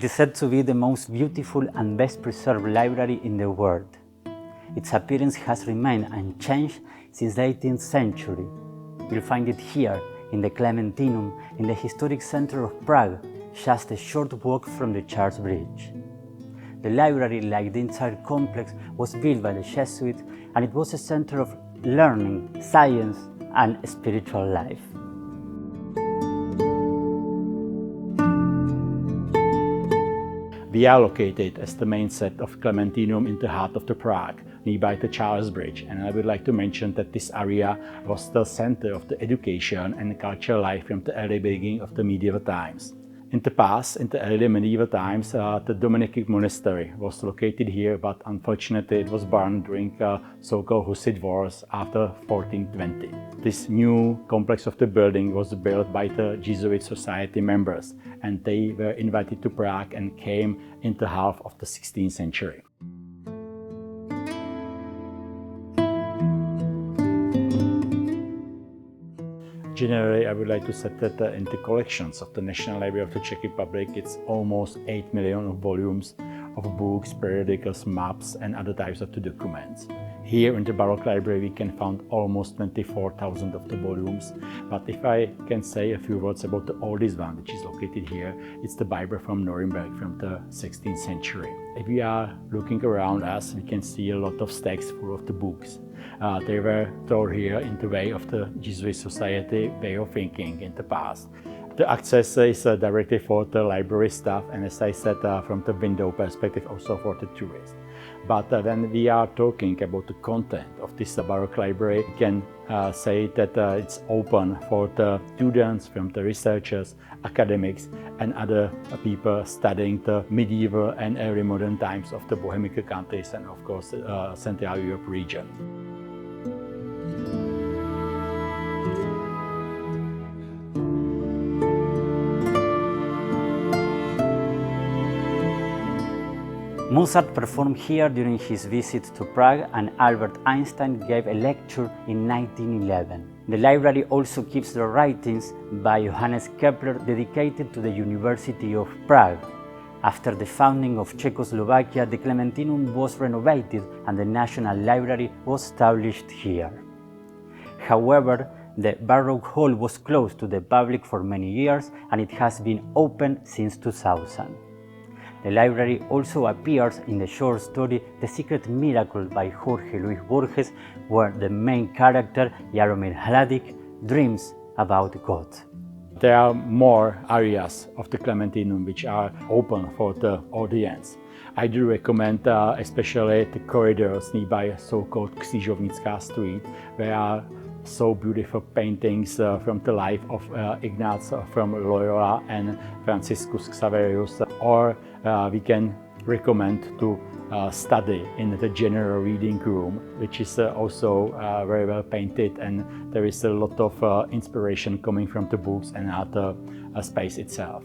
is said to be the most beautiful and best preserved library in the world. Its appearance has remained unchanged since the 18th century. You'll find it here in the Clementinum in the historic center of Prague, just a short walk from the Church Bridge. The library, like the entire complex, was built by the Jesuit, and it was a center of learning, science, and spiritual life. We are located as the main set of Clementinum in the heart of the Prague, nearby the Charles Bridge, and I would like to mention that this area was the center of the education and cultural life from the early beginning of the medieval times. In the past, in the early medieval times, the Dominican monastery was located here, but unfortunately it was burned during so-called Hussite wars after 1420. This new complex of the building was built by the Jesuit society members, and they were invited to Prague and came in the half of the 16th century. Generally, I would like to say that in the collections of the National Library of the Czech Republic, it's almost 8 million of volumes of books, periodicals, maps, and other types of the documents. Here in the Baroque Library, we can find almost 24,000 of the volumes. But if I can say a few words about the oldest one, which is located here, it's the Bible from Nuremberg from the 16th century. If we are looking around us, we can see a lot of stacks full of the books. They were thrown here in the way of the Jesuit society way of thinking in the past. The access is directly for the library staff, and as I said, from the window perspective also for the tourists. But when we are talking about the content of this Baroque library, we can say that it's open for the students, from the researchers, academics, and other people studying the medieval and early modern times of the Bohemian countries and of course Central Europe region. Mozart performed here during his visit to Prague, and Albert Einstein gave a lecture in 1911. The library also keeps the writings by Johannes Kepler dedicated to the University of Prague. After the founding of Czechoslovakia, the Klementinum was renovated and the National Library was established here. However, the Baroque Hall was closed to the public for many years, and it has been open since 2000. The library also appears in the short story The Secret Miracle by Jorge Luis Borges, where the main character, Jaromir Hladik, dreams about God. There are more areas of the Klementinum which are open for the audience. I do recommend especially the corridors nearby so-called Křižovnická Street, where are so beautiful paintings from the life of Ignaz from Loyola and Franciscus Xaverius, or we can recommend to study in the general reading room, which is also very well painted, and there is a lot of inspiration coming from the books and the space itself.